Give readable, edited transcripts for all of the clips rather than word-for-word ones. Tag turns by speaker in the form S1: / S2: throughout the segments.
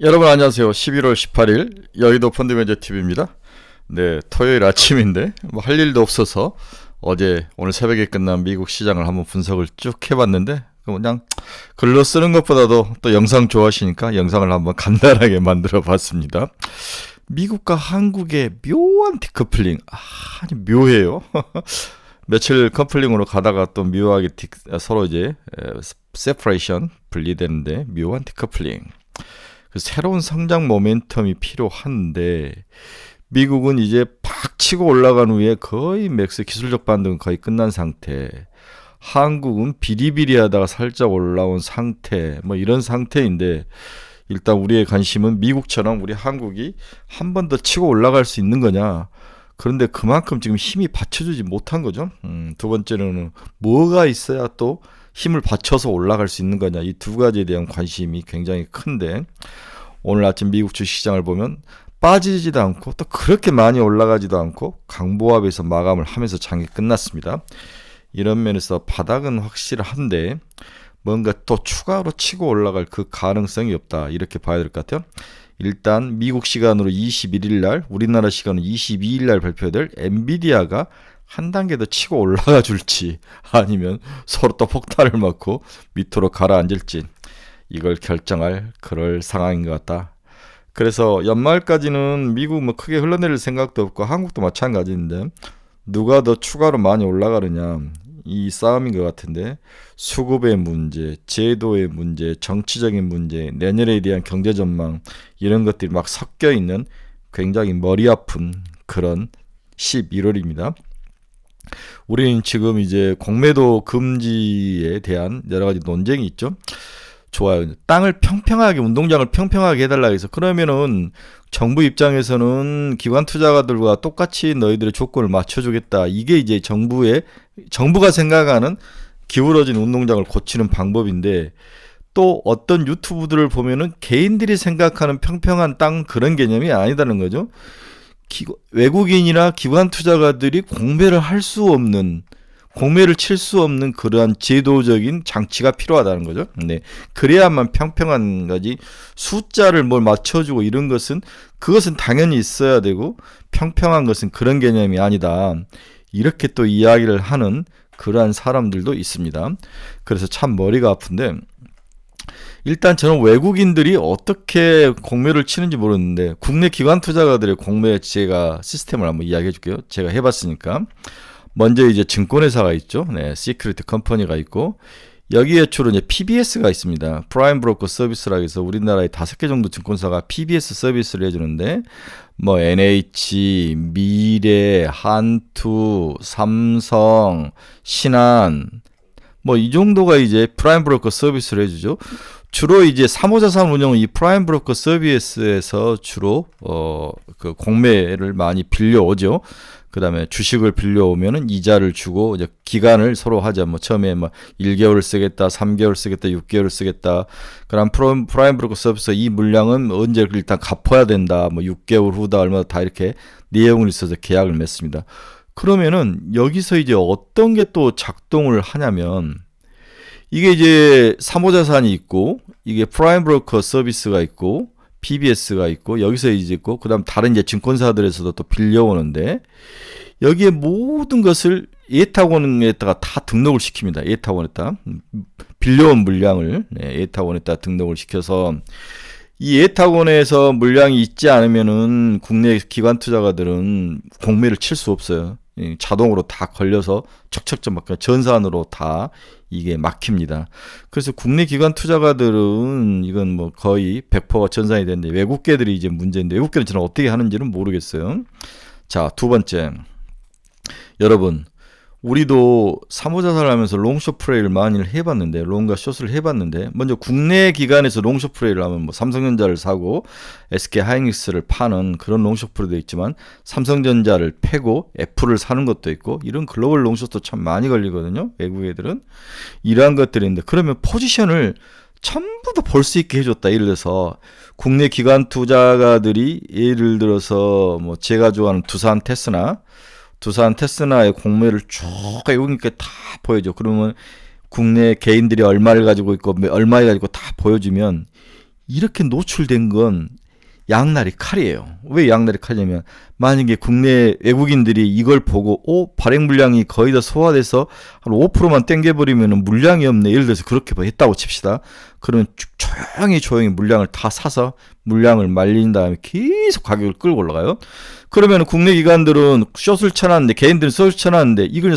S1: 여러분 안녕하세요. 11월 18일 여의도 펀드매니저TV입니다. 네, 토요일 아침인데 뭐 할 일도 없어서 오늘 새벽에 끝난 미국 시장을 한번 분석을 쭉 해봤는데 그냥 글로 쓰는 것보다도 또 영상 좋아하시니까 영상을 한번 간단하게 만들어 봤습니다. 미국과 한국의 묘한 디커플링, 아니 묘해요. 며칠 커플링으로 가다가 또 묘하게 서로 이제 세퍼레이션 분리되는데 묘한 디커플링. 새로운 성장 모멘텀이 필요한데 미국은 이제 팍 치고 올라간 후에 거의 맥스 기술적 반등은 거의 끝난 상태. 한국은 비리비리하다가 살짝 올라온 상태. 뭐 이런 상태인데 일단 우리의 관심은 미국처럼 우리 한국이 한 번 더 치고 올라갈 수 있는 거냐. 그런데 그만큼 지금 힘이 받쳐주지 못한 거죠. 두 번째는 뭐가 있어야 또 힘을 받쳐서 올라갈 수 있는 거냐. 이 두 가지에 대한 관심이 굉장히 큰데 오늘 아침 미국 주시장을 보면 빠지지도 않고 또 그렇게 많이 올라가지도 않고 강보합에서 마감을 하면서 장이 끝났습니다. 이런 면에서 바닥은 확실한데 뭔가 또 추가로 치고 올라갈 그 가능성이 없다. 이렇게 봐야 될 것 같아요. 일단 미국 시간으로 21일 날, 우리나라 시간으로 22일 날 발표될 엔비디아가 한 단계 더 치고 올라가 줄지 아니면 서로 또 폭탄을 맞고 밑으로 가라앉을지 이걸 결정할 그럴 상황인 것 같다. 그래서 연말까지는 미국 뭐 크게 흘러내릴 생각도 없고 한국도 마찬가지인데 누가 더 추가로 많이 올라가느냐 이 싸움인 것 같은데 수급의 문제, 제도의 문제, 정치적인 문제, 내년에 대한 경제 전망 이런 것들이 막 섞여 있는 굉장히 머리 아픈 그런 11월입니다. 우리는 지금 이제 공매도 금지에 대한 여러 가지 논쟁이 있죠. 좋아요. 땅을 평평하게, 운동장을 평평하게 해달라 해서 그러면은 정부 입장에서는 기관 투자가들과 똑같이 너희들의 조건을 맞춰주겠다. 이게 이제 정부가 생각하는 기울어진 운동장을 고치는 방법인데 또 어떤 유튜브들을 보면은 개인들이 생각하는 평평한 땅 그런 개념이 아니다는 거죠. 외국인이나 기관 투자가들이 공매를 칠 수 없는 그러한 제도적인 장치가 필요하다는 거죠. 네. 그래야만 평평한 거지. 숫자를 뭘 맞춰주고 이런 그것은 당연히 있어야 되고 평평한 것은 그런 개념이 아니다. 이렇게 또 이야기를 하는 그러한 사람들도 있습니다. 그래서 참 머리가 아픈데 일단 저는 외국인들이 어떻게 공매를 치는지 모르는데 국내 기관 투자가들의 공매 제가 시스템을 한번 이야기해 줄게요. 제가 해봤으니까. 먼저 이제 증권회사가 있죠. 네, 시큐리티 컴퍼니가 있고 여기에 주로 이제 PBS가 있습니다. 프라임 브로커 서비스라고 해서 우리나라에 5개 정도 증권사가 PBS 서비스를 해주는데 뭐 NH, 미래, 한투, 삼성, 신한 뭐 이 정도가 이제 프라임 브로커 서비스를 해주죠. 주로 이제 사모자산 운영은 이 프라임 브로커 서비스에서 주로 그 공매를 많이 빌려오죠. 그다음에 주식을 빌려오면은 이자를 주고 이제 기간을 서로 하자. 뭐 처음에 뭐 1개월 쓰겠다, 3개월 쓰겠다, 6개월 쓰겠다. 그럼 프라임 브로커 서비스 이 물량은 언제 일단 갚아야 된다. 뭐 6개월 후다 얼마 다 이렇게 내용을 있어서 계약을 맺습니다. 그러면은 여기서 이제 어떤 게 또 작동을 하냐면 이게 이제 사모자산이 있고 이게 프라임 브로커 서비스가 있고 PBS가 있고 여기서 이제 있고 그다음 다른 이제 증권사들에서도 또 빌려오는데 여기에 모든 것을 예탁원에다가 다 등록을 시킵니다. 예탁원에다 빌려온 물량을 예탁원에다 등록을 시켜서 이 예탁원에서 물량이 있지 않으면은 국내 기관 투자가들은 공매를 칠 수 없어요. 자동으로 다 걸려서 척척척 막 전산으로 다 이게 막힙니다. 그래서 국내 기관 투자가들은 이건 뭐 거의 100%가 전산이 되는데 외국계들이 이제 문제인데 외국계는 저는 어떻게 하는지는 모르겠어요. 자, 두 번째. 여러분, 우리도 사모자산을 하면서 롱숏 플레이를 많이 해봤는데 롱과 숏을 해봤는데 먼저 국내 기관에서 롱숏 플레이를 하면 뭐 삼성전자를 사고 SK 하이닉스를 파는 그런 롱숏 플레이도 있지만 삼성전자를 패고 애플을 사는 것도 있고 이런 글로벌 롱숏도 참 많이 걸리거든요. 외국 애들은 이러한 것들인데 그러면 포지션을 전부 다 볼 수 있게 해줬다. 예를 들어서 국내 기관 투자가들이 예를 들어서 뭐 제가 좋아하는 두산 테스나의 공매를 쭉 외국인께 다 보여줘. 그러면 국내 개인들이 얼마를 가지고 있고 얼마를 가지고 다 보여주면 이렇게 노출된 건 양날의 칼이에요. 왜 양날의 칼이냐면 만약에 국내 외국인들이 이걸 보고 발행 물량이 거의 다 소화돼서 한 5%만 땡겨버리면 물량이 없네. 예를 들어서 그렇게 했다고 칩시다. 그러면 조용히 물량을 다 사서 물량을 말린 다음에 계속 가격을 끌고 올라가요. 그러면 국내 기관들은 숏을 쳐놨는데, 개인들은 숏을 쳐놨는데 이걸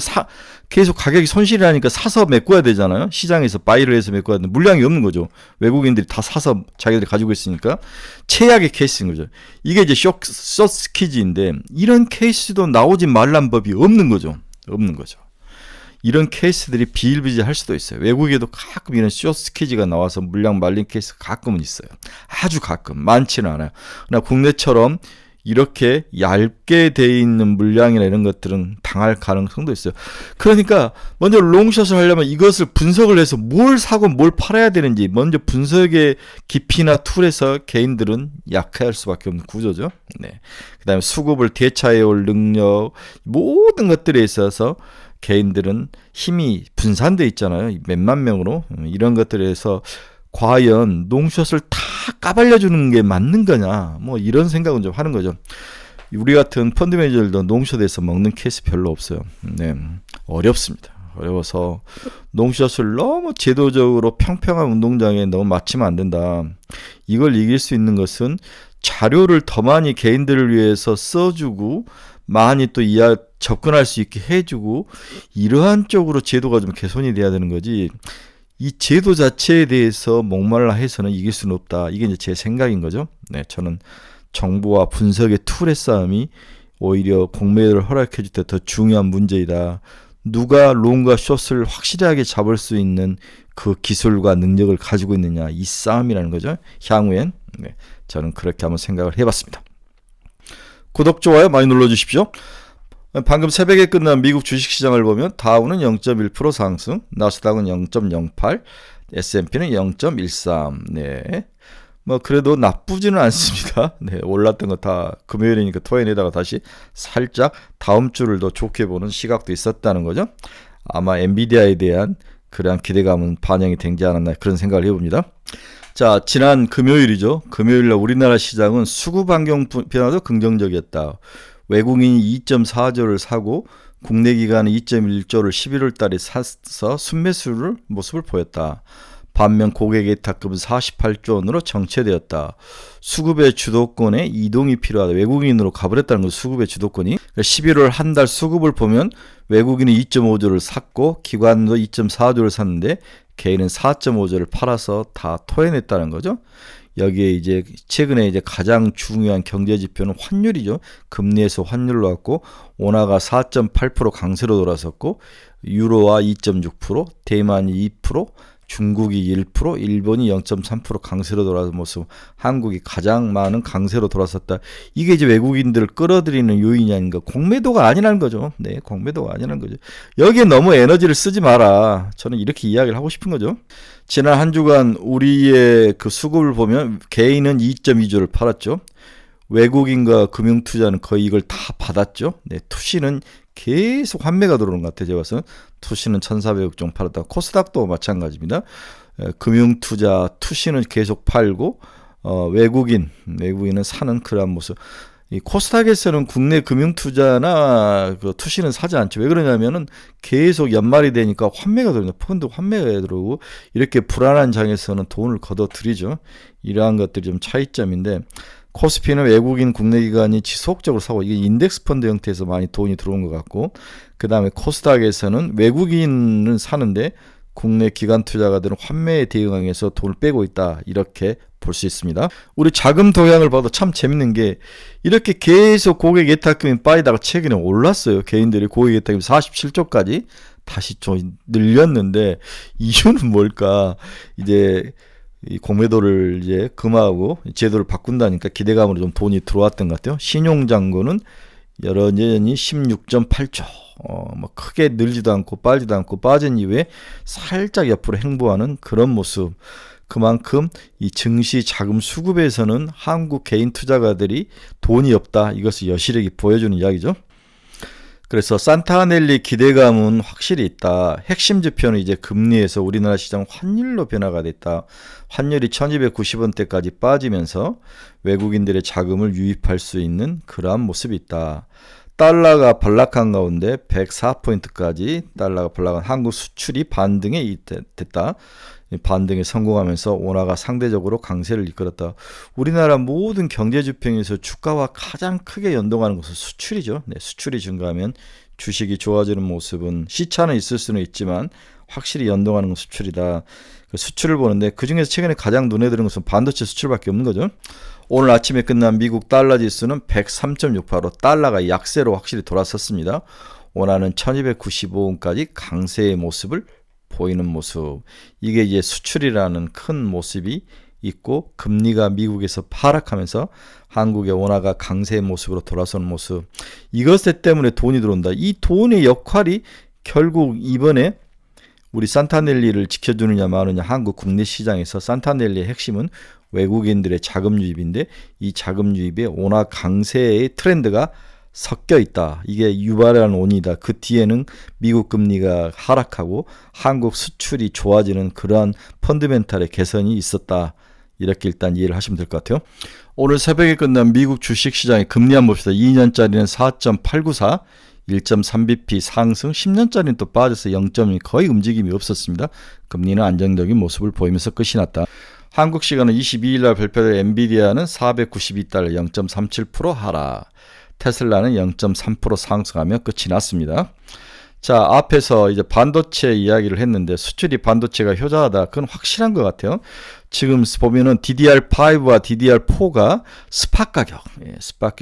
S1: 계속 가격이 손실이 나니까 사서 메꿔야 되잖아요. 시장에서 바이를 해서 메꿔야 되는데 물량이 없는 거죠. 외국인들이 다 사서 자기들이 가지고 있으니까 최악의 케이스인 거죠. 이게 이제 숏 스퀴즈인데 이런 케이스도 나오지 말란 법이 없는 거죠. 이런 케이스들이 비일비재할 수도 있어요. 외국에도 가끔 이런 숏 스퀴즈가 나와서 물량 말린 케이스가 가끔은 있어요. 아주 가끔, 많지는 않아요. 그러나 국내처럼 이렇게 얇게 돼 있는 물량이나 이런 것들은 당할 가능성도 있어요. 그러니까 먼저 롱숏을 하려면 이것을 분석을 해서 뭘 사고 뭘 팔아야 되는지 먼저 분석의 깊이나 툴에서 개인들은 약할 수밖에 없는 구조죠. 네. 그다음에 수급을 대차해 올 능력, 모든 것들에 있어서 개인들은 힘이 분산돼 있잖아요. 몇만 명으로. 이런 것들에서 과연 롱숏을 다 까발려주는 게 맞는 거냐, 뭐 이런 생각은 좀 하는 거죠. 우리 같은 펀드 매니저들도 롱숏에서 먹는 케이스 별로 없어요. 네, 어렵습니다. 어려워서 롱숏을 너무 제도적으로 평평한 운동장에 너무 맞추면 안 된다. 이걸 이길 수 있는 것은 자료를 더 많이 개인들을 위해서 써주고 많이 또 접근할 수 있게 해주고 이러한 쪽으로 제도가 좀 개선이 돼야 되는 거지. 이 제도 자체에 대해서 목말라 해서는 이길 수는 없다. 이게 이제 제 생각인 거죠. 네, 저는 정보와 분석의 툴의 싸움이 오히려 공매도를 허락해 줄 때 더 중요한 문제이다. 누가 롱과 숏을 확실하게 잡을 수 있는 그 기술과 능력을 가지고 있느냐, 이 싸움이라는 거죠. 향후엔. 네, 저는 그렇게 한번 생각을 해봤습니다. 구독, 좋아요 많이 눌러주십시오. 방금 새벽에 끝난 미국 주식시장을 보면 다우는 0.1% 상승, 나스닥은 0.08, S&P는 0.13. 네, 뭐 그래도 나쁘지는 않습니다. 네, 올랐던 거 다 금요일이니까 토요일에다가 다시 살짝 다음 주를 더 좋게 보는 시각도 있었다는 거죠. 아마 엔비디아에 대한 그러한 기대감은 반영이 되지 않았나 그런 생각을 해봅니다. 자, 지난 금요일이죠. 금요일날 우리나라 시장은 수급 환경 변화도 긍정적이었다. 외국인이 2.4조를 사고 국내 기관은 2.1조를 11월 달에 사서 순매수를 모습을 보였다. 반면 고객 예탁금은 48조 원으로 정체되었다. 수급의 주도권에 이동이 필요하다. 외국인으로 가버렸다는 거죠. 수급의 주도권이. 11월 한 달 수급을 보면 외국인은 2.5조를 샀고 기관도 2.4조를 샀는데 개인은 4.5조를 팔아서 다 토해냈다는 거죠. 여기에 이제 최근에 이제 가장 중요한 경제 지표는 환율이죠. 금리에서 환율로 왔고 원화가 4.8% 강세로 돌아섰고 유로와 2.6%, 대만이 2%, 중국이 1%, 일본이 0.3% 강세로 돌아선 모습, 한국이 가장 많은 강세로 돌아섰다. 이게 이제 외국인들을 끌어들이는 요인이 아닌가. 공매도가 아니라는 거죠. 네, 공매도가 아니라는 거죠. 여기에 너무 에너지를 쓰지 마라. 저는 이렇게 이야기를 하고 싶은 거죠. 지난 한 주간 우리의 그 수급을 보면 개인은 2.2조를 팔았죠. 외국인과 금융투자는 거의 이걸 다 받았죠. 네, 투시는 계속 환매가 들어오는 것 같아요. 제가 봐서 투시는 1,400억 정도 팔았다. 코스닥도 마찬가지입니다. 금융투자 투시는 계속 팔고 외국인은 사는 그런 모습. 이 코스닥에서는 국내 금융투자나 그 투시는 사지 않죠. 왜 그러냐면은 계속 연말이 되니까 환매가 들어오죠. 펀드 환매가 들어오고 이렇게 불안한 장에서는 돈을 걷어들이죠. 이러한 것들이 좀 차이점인데 코스피는 외국인 국내 기관이 지속적으로 사고 이게 인덱스 펀드 형태에서 많이 돈이 들어온 것 같고 그 다음에 코스닥에서는 외국인은 사는데 국내 기관 투자가들은 환매에 대응해서 돈을 빼고 있다 이렇게 볼 수 있습니다. 우리 자금 동향을 봐도 참 재밌는 게 이렇게 계속 고객 예탁금이 빠지다가 최근에 올랐어요. 개인들이 고객 예탁금 47조까지 다시 좀 늘렸는데 이유는 뭘까? 이제 이 공매도를 이제 금하고 제도를 바꾼다니까 기대감으로 좀 돈이 들어왔던 것 같아요. 신용잔고는 여전히 16.8조. 뭐 크게 늘지도 않고 빠지도 않고 빠진 이후에 살짝 옆으로 행보하는 그런 모습. 그만큼 이 증시 자금 수급에서는 한국 개인 투자가들이 돈이 없다. 이것을 여실하게 보여주는 이야기죠. 그래서 산타넬리 기대감은 확실히 있다. 핵심 지표는 이제 금리에서 우리나라 시장 환율로 변화가 됐다. 환율이 1290원대까지 빠지면서 외국인들의 자금을 유입할 수 있는 그러한 모습이 있다. 달러가暴落한 가운데 104포인트까지 달러가暴落한 한국 수출이 반등에 됐다. 반등에 성공하면서 원화가 상대적으로 강세를 이끌었다. 우리나라 모든 경제지표에서 주가와 가장 크게 연동하는 것은 수출이죠. 네, 수출이 증가하면 주식이 좋아지는 모습은 시차는 있을 수는 있지만 확실히 연동하는 건 수출이다. 그 수출을 보는데 그중에서 최근에 가장 눈에 드는 것은 반도체 수출밖에 없는 거죠. 오늘 아침에 끝난 미국 달러 지수는 103.68로 달러가 약세로 확실히 돌아섰습니다. 원화는 1295원까지 강세의 모습을 보이는 모습. 이게 이제 수출이라는 큰 모습이 있고 금리가 미국에서 하락하면서 한국의 원화가 강세의 모습으로 돌아서는 모습. 이것 때문에 돈이 들어온다. 이 돈의 역할이 결국 이번에 우리 산타넬리를 지켜주느냐 마느냐 한국 국내 시장에서 산타넬리의 핵심은 외국인들의 자금 유입인데 이 자금 유입에 원화 강세의 트렌드가 섞여 있다. 이게 유발한 원인이다. 그 뒤에는 미국 금리가 하락하고 한국 수출이 좋아지는 그러한 펀드멘탈의 개선이 있었다. 이렇게 일단 이해를 하시면 될 것 같아요. 오늘 새벽에 끝난 미국 주식시장의 금리 한번 봅시다. 2년짜리는 4.894, 1.3bp 상승, 10년짜리는 또 빠져서 0.2 거의 움직임이 없었습니다. 금리는 안정적인 모습을 보이면서 끝이 났다. 한국 시간은 22일 날 발표될 엔비디아는 492달러 0.37% 하락. 테슬라는 0.3% 상승하며 끝이 났습니다. 자, 앞에서 이제 반도체 이야기를 했는데 수출이 반도체가 효자하다. 그건 확실한 것 같아요. 지금 보면은 DDR5와 DDR4가 스팟 가격,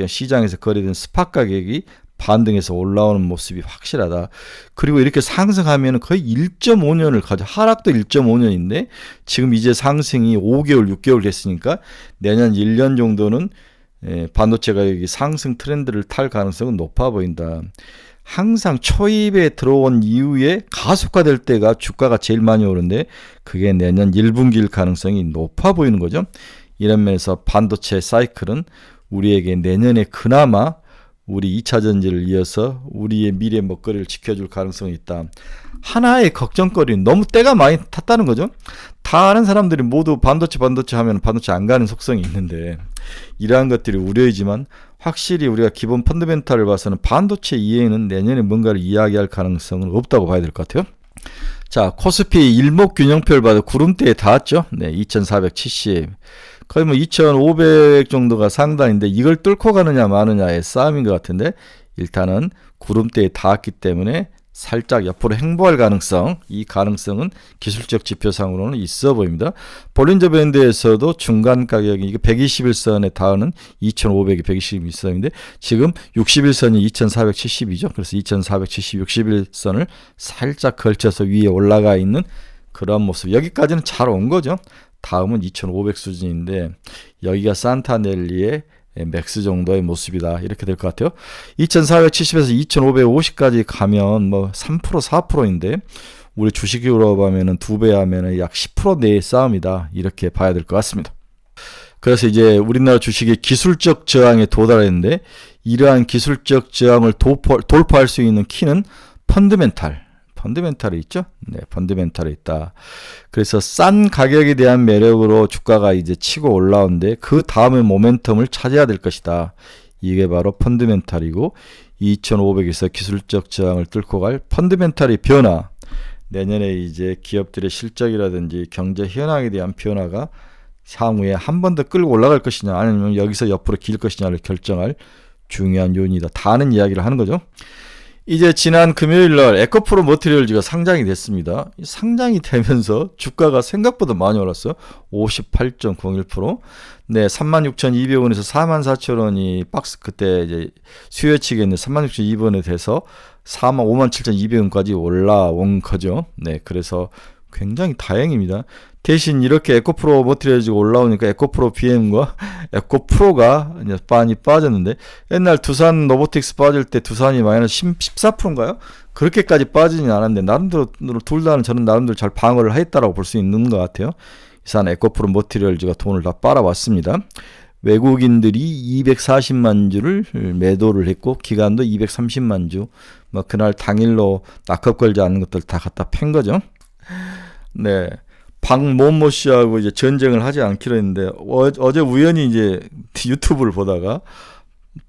S1: 시장에서 거래된 스팟 가격이 반등해서 올라오는 모습이 확실하다. 그리고 이렇게 상승하면 거의 1.5년을 가져. 하락도 1.5년인데 지금 이제 상승이 5개월, 6개월 됐으니까 내년 1년 정도는 반도체 가격이 상승 트렌드를 탈 가능성은 높아 보인다. 항상 초입에 들어온 이후에 가속화될 때가 주가가 제일 많이 오르는데 그게 내년 1분기일 가능성이 높아 보이는 거죠. 이런 면에서 반도체 사이클은 우리에게 내년에 그나마 우리 2차 전지를 이어서 우리의 미래 먹거리를 지켜줄 가능성이 있다. 하나의 걱정거리는 너무 때가 많이 탔다는 거죠. 다 아는 사람들이 모두 반도체 하면 반도체 안 가는 속성이 있는데 이러한 것들이 우려이지만 확실히 우리가 기본 펀더멘탈을 봐서는 반도체 이외에는 내년에 뭔가를 이야기할 가능성은 없다고 봐야 될 것 같아요. 자, 코스피 일목균형표를 봐도 구름대에 닿았죠. 네, 2470. 거의 뭐 2500 정도가 상단인데 이걸 뚫고 가느냐 마느냐의 싸움인 것 같은데 일단은 구름대에 닿았기 때문에 살짝 옆으로 행보할 가능성, 이 가능성은 기술적 지표상으로는 있어 보입니다. 볼린저 밴드에서도 중간 가격이 이게 121선에 닿는 2500이 121선인데 지금 61선이 2470이죠. 그래서 2470, 61선을 살짝 걸쳐서 위에 올라가 있는 그런 모습. 여기까지는 잘 온 거죠. 다음은 2500 수준인데 여기가 산타넬리의 맥스 정도의 모습이다. 이렇게 될 것 같아요. 2470에서 2550까지 가면 뭐 3%, 4%인데 우리 주식으로 보면은 2배 하면은 약 10% 내의 싸움이다. 이렇게 봐야 될 것 같습니다. 그래서 이제 우리나라 주식의 기술적 저항에 도달했는데 이러한 기술적 저항을 돌파할 수 있는 키는 펀드멘탈이 있죠? 네, 펀드멘탈이 있다. 그래서 싼 가격에 대한 매력으로 주가가 이제 치고 올라오는데 그 다음에 모멘텀을 찾아야 될 것이다. 이게 바로 펀드멘탈이고 2500에서 기술적 저항을 뚫고 갈 펀드멘탈의 변화. 내년에 이제 기업들의 실적이라든지 경제 현황에 대한 변화가 향후에 한 번 더 끌고 올라갈 것이냐 아니면 여기서 옆으로 길 것이냐를 결정할 중요한 요인이다. 다 아는 이야기를 하는 거죠. 이제 지난 금요일날 에코프로 머티리얼즈가 상장이 됐습니다. 상장이 되면서 주가가 생각보다 많이 올랐어요. 58.01%. 네, 36,200원에서 44,000원이 박스 그때 이제 수요 측에 있는 36,200원에 돼서 57,200원까지 올라온 거죠. 네, 그래서 굉장히 다행입니다. 대신 이렇게 에코프로 머티리얼즈가 올라오니까 에코프로 BM과 에코프로가 이제 많이 빠졌는데 옛날 두산 로보틱스 빠질 때 두산이 마이너스 14%인가요? 그렇게까지 빠지진 않았는데 나름대로 둘 다는 저는 나름대로 잘 방어를 했다라고 볼 수 있는 것 같아요. 이산 에코프로 머티리얼즈가 돈을 다 빨아왔습니다. 외국인들이 240만 주를 매도를 했고 기간도 230만 주 뭐 그날 당일로 낙업 걸지 않는 것들 다 갖다 팬 거죠. 네. 박모모 씨하고 이제 전쟁을 하지 않기로 했는데 어제 우연히 이제 유튜브를 보다가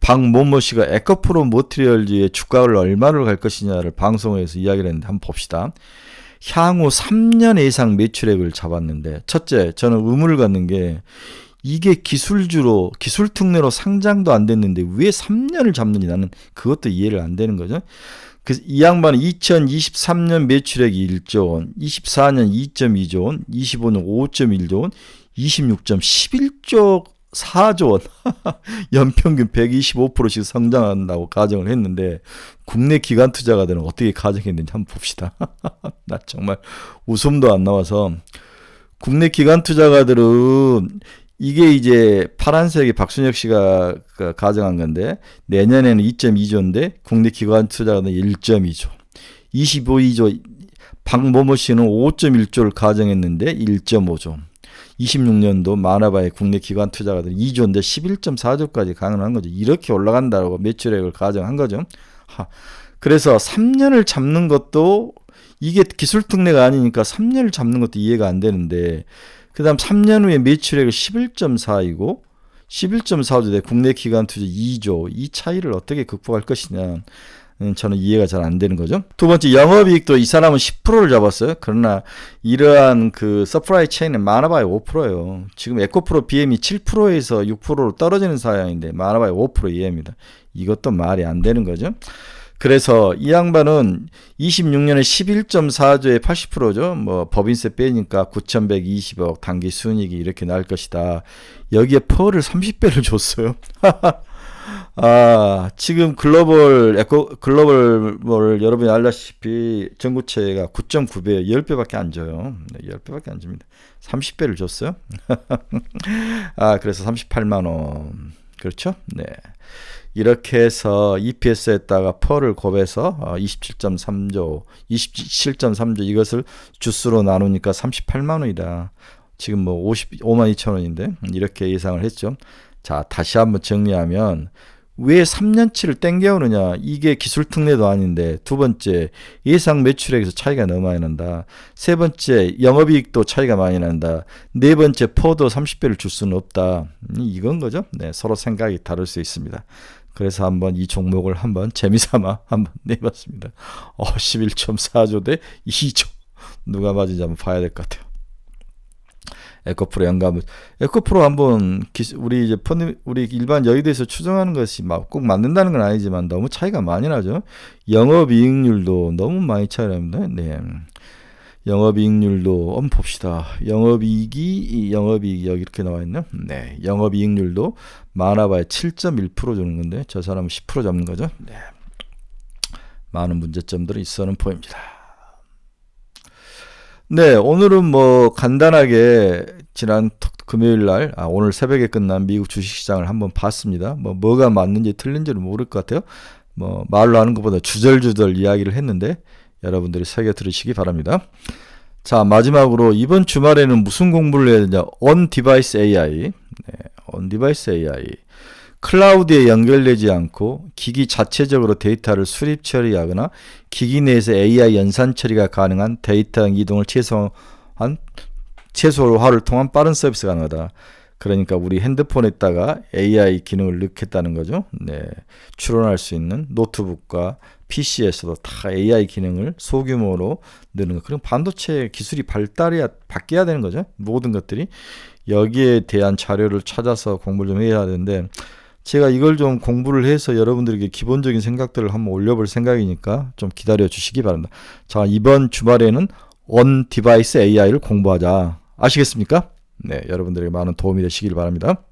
S1: 박모모 씨가 에코프로 머티리얼즈의 주가를 얼마를 갈 것이냐를 방송에서 이야기를 했는데 한번 봅시다. 향후 3년 이상 매출액을 잡았는데 첫째, 저는 의문을 갖는 게 이게 기술주로 기술특례로 상장도 안 됐는데 왜 3년을 잡는지 나는 그것도 이해를 안 되는 거죠. 그래서 이 양반은 2023년 매출액이 1조 원, 24년 2.2조 원, 25년 5.1조 원, 26점 11조 4조 원 연평균 125%씩 성장한다고 가정을 했는데 국내 기관 투자가들은 어떻게 가정했는지 한번 봅시다. 나 정말 웃음도 안 나와서 국내 기관 투자가들은 이게 이제 파란색이 박순혁 씨가 가정한 건데 내년에는 2.2조인데 국내 기관 투자가는 1.2조 25조 박모모 씨는 5.1조를 가정했는데 1.5조 26년도 많아봐야 국내 기관 투자가들 2조인데 11.4조까지 가능한 거죠. 이렇게 올라간다고 매출액을 가정한 거죠. 그래서 3년을 잡는 것도 이게 기술특례가 아니니까 3년을 잡는 것도 이해가 안 되는데 그 다음 3년 후에 매출액을 11.4이고 11.4조 대 국내 기관 투자 2조 이 차이를 어떻게 극복할 것이냐 저는 이해가 잘 안 되는 거죠. 두 번째 영업이익도 이 사람은 10%를 잡았어요. 그러나 이러한 그 서프라이 체인은 많아봐야 5%예요. 지금 에코프로 BM이 7%에서 6%로 떨어지는 상황인데 많아봐야 5% 이해입니다. 이것도 말이 안 되는 거죠. 그래서 이 양반은 26년에 11.4조에 80%죠. 뭐 법인세 빼니까 9,120억 단기 순이익이 이렇게 날 것이다. 여기에 펄을 30배를 줬어요. 지금 글로벌 여러분이 알다시피 전구체가 9.9배, 10배밖에 안 줘요. 10배밖에 안 줍니다. 30배를 줬어요. 그래서 38만 원. 그렇죠? 네. 이렇게 해서 EPS에다가 펄을 곱해서 27.3조 이것을 주수로 나누니까 38만 원이다. 지금 뭐 55만 2천 원인데 이렇게 예상을 했죠. 자, 다시 한번 정리하면 왜 3년치를 땡겨오느냐. 이게 기술특례도 아닌데 두 번째 예상 매출액에서 차이가 너무 많이 난다. 세 번째 영업이익도 차이가 많이 난다. 네 번째 퍼도 30배를 줄 수는 없다. 이건 거죠. 네, 서로 생각이 다를 수 있습니다. 그래서 한번 이 종목을 한번 재미삼아 한번 내봤습니다. 11.4조 대 2조 누가 맞은지 한번 봐야 될 것 같아요. 에코프로 연가은 에코프로 한번 우리 이제 우리 일반 여의도에서 추정하는 것이 막 꼭 맞는다는 건 아니지만 너무 차이가 많이 나죠. 영업이익률도 너무 많이 차이 납니다. 네. 영업이익률도 한번 봅시다. 영업이익이 여기 이렇게 나와 있네요. 네. 영업이익률도 많아봐야 7.1% 주는 건데 저 사람은 10% 잡는 거죠. 네. 많은 문제점들이 있어는 보입니다. 네, 오늘은 뭐 간단하게 지난 금요일 날, 오늘 새벽에 끝난 미국 주식시장을 한번 봤습니다. 뭐가 맞는지 틀린지는 모를 것 같아요. 뭐 말로 하는 것보다 주절주절 이야기를 했는데 여러분들이 새겨 들으시기 바랍니다. 자, 마지막으로 이번 주말에는 무슨 공부를 해야 되냐? On-Device AI. 네, On-Device AI. 클라우드에 연결되지 않고 기기 자체적으로 데이터를 수립 처리하거나 기기 내에서 AI 연산 처리가 가능한 데이터 이동을 최소화를 통한 빠른 서비스가 가능하다. 그러니까 우리 핸드폰에다가 AI 기능을 넣겠다는 거죠. 네, 추론할 수 있는 노트북과 PC에서도 다 AI 기능을 소규모로 넣는 거. 그럼 반도체 기술이 바뀌어야 되는 거죠. 모든 것들이. 여기에 대한 자료를 찾아서 공부를 좀 해야 되는데 제가 이걸 좀 공부를 해서 여러분들에게 기본적인 생각들을 한번 올려볼 생각이니까 좀 기다려 주시기 바랍니다. 자, 이번 주말에는 On-Device AI를 공부하자. 아시겠습니까? 네, 여러분들에게 많은 도움이 되시길 바랍니다.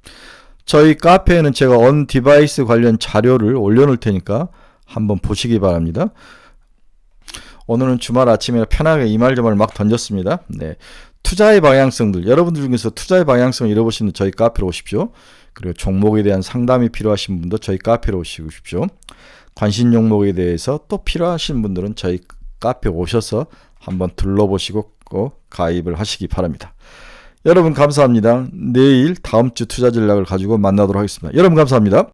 S1: 저희 카페에는 제가 On-Device 관련 자료를 올려놓을 테니까 한번 보시기 바랍니다. 오늘은 주말 아침에 편하게 이 말 저 말 막 던졌습니다. 네, 투자의 방향성들, 여러분들 중에서 투자의 방향성을 잃어보시는 저희 카페로 오십시오. 그리고 종목에 대한 상담이 필요하신 분도 저희 카페로 오십시오. 관심 종목에 대해서 또 필요하신 분들은 저희 카페 오셔서 한번 둘러보시고 꼭 가입을 하시기 바랍니다. 여러분 감사합니다. 내일 다음 주 투자 전략을 가지고 만나도록 하겠습니다. 여러분 감사합니다.